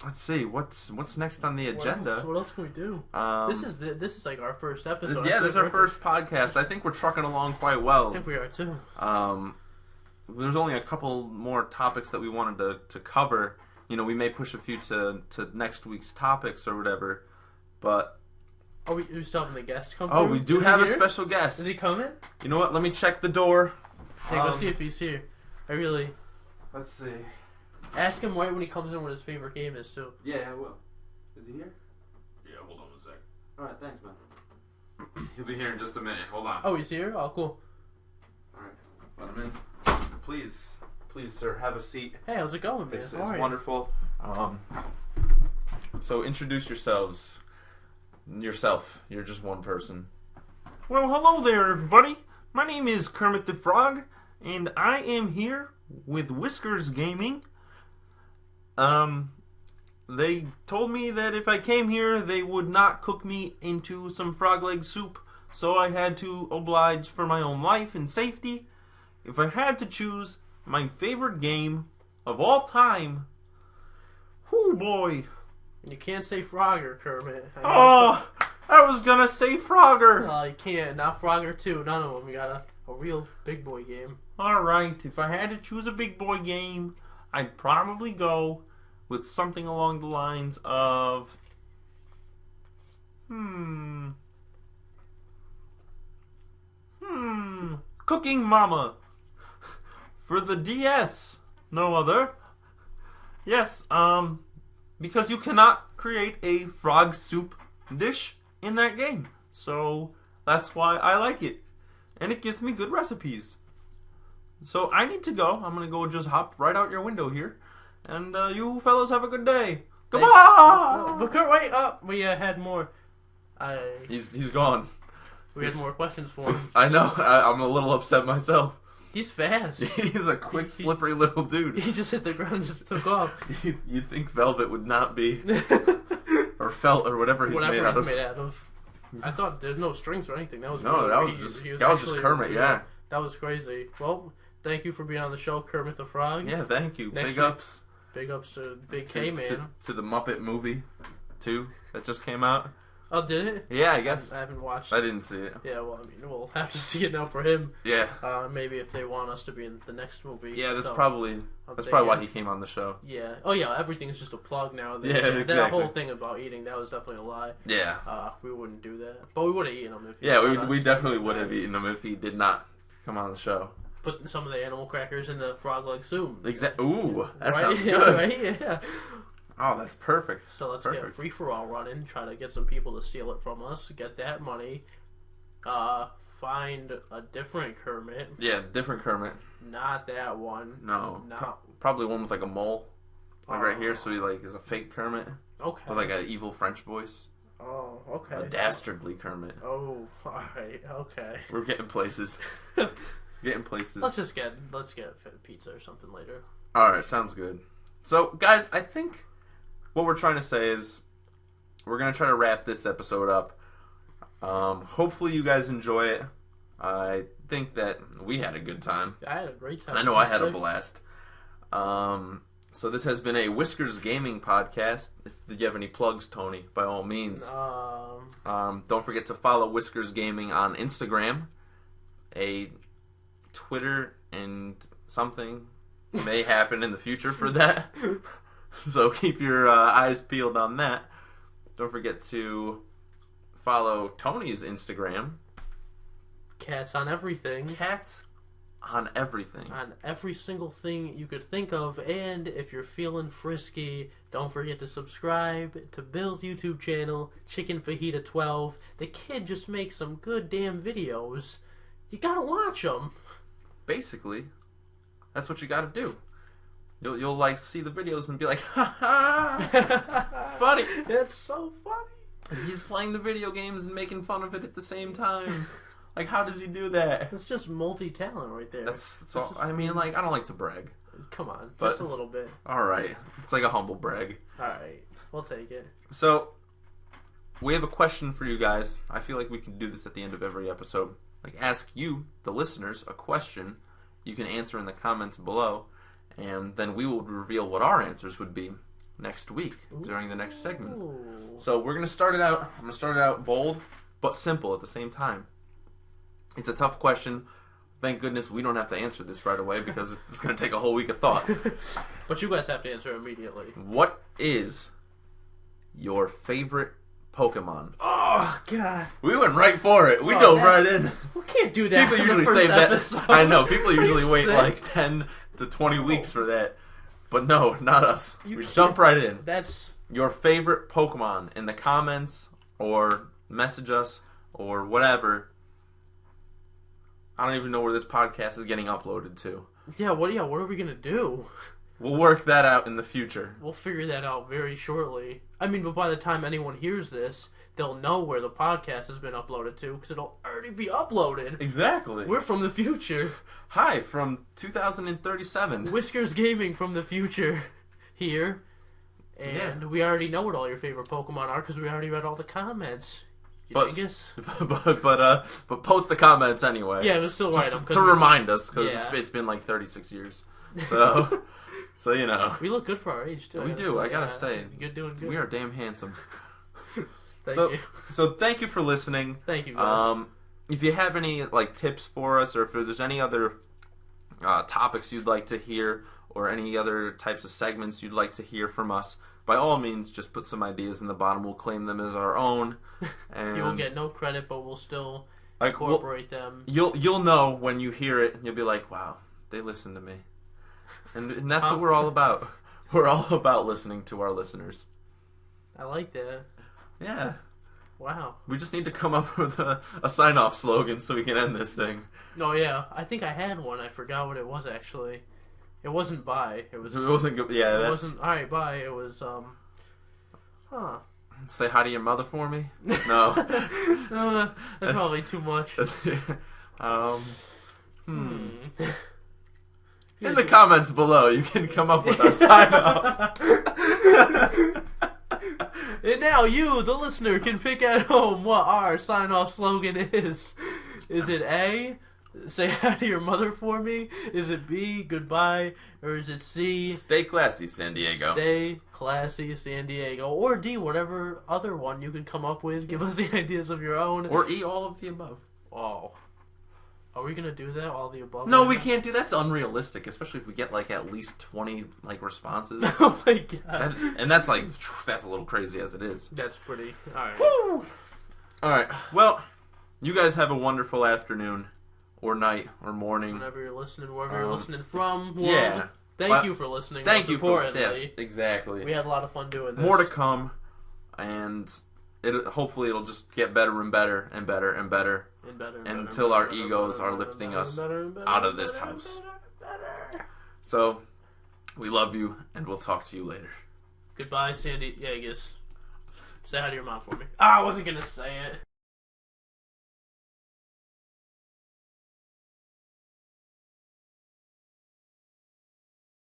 let's see what's next on the agenda. What else can we do? This is like our first episode. This is our first podcast. I think we're trucking along quite well. I think we are too. There's only a couple more topics that we wanted to cover. We may push a few to next week's topics or whatever, but. Are we still having the guest come? Oh, we do have a special guest. Is he coming? You know what? Let me check the door. Hey, go see if he's here. Let's see. Ask him right when he comes in what his favorite game is, too. Yeah, I will. Is he here? Yeah, hold on 1 sec. Alright, thanks, man. He'll be here in just a minute. Hold on. Oh, he's here? Oh, cool. Alright, let him in. Please, sir, have a seat. Hey, how's it going, man? It's wonderful. So, introduce yourselves. Yourself. You're just one person. Well, hello there, everybody. My name is Kermit the Frog, and I am here with Whiskers Gaming. They told me that if I came here, they would not cook me into some frog leg soup, so I had to oblige for my own life and safety. If I had to choose my favorite game of all time, whoo boy. You can't say Frogger, Kermit. I was gonna say Frogger. You can't. Not Frogger 2. None of them. You got a real big boy game. Alright, if I had to choose a big boy game, I'd probably go with something along the lines of... Cooking Mama. For the DS. No other. Yes, because you cannot create a frog soup dish in that game. So, that's why I like it. And it gives me good recipes. So I need to go. I'm going to go just hop right out your window here. And you fellas have a good day. Thanks. Goodbye! But wait up. We had more. He's gone. We had more questions for him. I know. I'm a little upset myself. He's fast. He's a quick, slippery little dude. He just hit the ground and just took off. You'd think velvet would not be, or felt, or whatever he's made out of. I thought there's no strings or anything. That was No, really that was just actually, Kermit. Yeah. That was crazy. Well, thank you for being on the show, Kermit the Frog. Yeah, thank you. Next Big week- ups. Big ups to Big K Man. To the Muppet movie, too, that just came out. Oh, did it? Yeah, I guess. I haven't watched. I didn't see it. Yeah, well, I mean, we'll have to see it now for him. Yeah. Maybe if they want us to be in the next movie. Yeah, that's So, probably why he came on the show. Yeah. Oh, yeah. Everything's just a plug now. Yeah, That exactly. whole thing about eating, that was definitely a lie. Yeah. We wouldn't do that, but we would have eaten them if. Yeah, he we definitely would have eaten him if he did not come on the show. Put some of the animal crackers in the frog leg soup. Ooh, that right? sounds Yeah, good. right? Yeah. Oh, that's perfect. So let's Perfect. get free for all running. Try to get some people to steal it from us. Get that money. Find a different Kermit. Yeah, different Kermit. Not that one. No. No. Probably one with like a mole. Like right here, so he like is a fake Kermit. Okay. With like an evil French voice. Oh, okay. A dastardly Kermit. Oh, alright, okay. We're getting places. Getting places. Let's get pizza or something later. Alright, sounds good. So, guys, I think what we're trying to say is we're going to try to wrap this episode up. Hopefully you guys enjoy it. I think that we had a good time. I had a great time. I know I had a blast. So this has been a Whiskers Gaming podcast. If you have any plugs, Tony, by all means. Don't forget to follow Whiskers Gaming on Instagram. A Twitter and something may happen in the future for that. So keep your eyes peeled on that. Don't forget to follow Tony's Instagram. Cats on everything. Cats on everything. On every single thing you could think of. And if you're feeling frisky, don't forget to subscribe to Bill's YouTube channel, Chicken Fajita 12. The kid just makes some good damn videos. You gotta watch them. Basically, that's what you gotta do. You'll like see the videos and be like, ha ha, it's funny. It's so funny. He's playing the video games and making fun of it at the same time. Like, how does he do that? It's just multi-talent right there. That's all. I mean, like, I don't like to brag. Come on, But- just a little bit. All right, it's like a humble brag. Alright, we'll take it. So, we have a question for you guys. I feel like we can do this at the end of every episode. Like, ask you, the listeners, a question. You can answer in the comments below, and then we will reveal what our answers would be next week during the next segment. Ooh. So we're gonna start it out. I'm gonna start it out bold, but simple at the same time. It's a tough question. Thank goodness we don't have to answer this right away because it's gonna take a whole week of thought. But you guys have to answer immediately. What is your favorite Pokemon? Oh, God. We went right for it. We Oh, dove that's- right in. We can't do that. People on the usually first save that. episode. I know. People Are usually you wait sick? like 10 to 20 weeks for that. But no, not us. You We can't- jump right in. That's... Your favorite Pokemon in the comments or message us or whatever. I don't even know where this podcast is getting uploaded to. Yeah, what are we gonna do? We'll work that out in the future. We'll figure that out very shortly. I mean, but by the time anyone hears this, they'll know where the podcast has been uploaded to, because it'll already be uploaded. Exactly. We're from the future. Hi, from 2037. Whiskers Gaming from the future here. And we already know what all your favorite Pokemon are, because we already read all the comments. You But- dingus? but post the comments anyway. Yeah, it was still right. Just to remind us, because Yeah. it's been like 36 years. So, so you know. We look good for our age, too. We do, I gotta say. You're doing good. We are damn handsome. Thank you. So thank you for listening. Thank you, guys. If you have any like tips for us, or if there's any other topics you'd like to hear, or any other types of segments you'd like to hear from us, by all means, just put some ideas in the bottom. We'll claim them as our own. And You will get no credit, but we'll still like, incorporate them. You'll know when you hear it, and you'll be like, "Wow, they listen to me," and that's what we're all about. We're all about listening to our listeners. I like that. Yeah. Wow. We just need to come up with a sign-off slogan so we can end this thing. Oh, yeah. I think I had one. I forgot what it was, actually. It wasn't bye. It was. It wasn't good. Yeah, It that's. wasn't. All right, bye. It was. Huh. Say hi to your mother for me. No. No, that's probably too much. In the comments below, you can come up with our sign off. And now you, the listener, can pick at home what our sign-off slogan is. Is it A, say hi to your mother for me? Is it B, goodbye? Or is it C, Stay classy, San Diego. stay classy, San Diego? Or D, whatever other one you can come up with. Give us the ideas of your own. Or E, all of the above. Oh. Are we going to do that, all the above? No, we can't do that's unrealistic, especially if we get like at least 20 like responses. Oh my god. And that's like that's a little crazy as it is. That's pretty. Alright. Woo! All right. Well, you guys have a wonderful afternoon or night or morning. Whenever you're listening, wherever you're listening from. World. Yeah. Thank you for listening. Thank you for importantly. exactly. We had a lot of fun doing this. More to come, and hopefully it'll just get better and better and better and better. And better, Until our egos are lifting us out of this house. So, we love you, and we'll talk to you later. Goodbye, Sandy Yeagus. Say hi to your mom for me. I wasn't going to say it.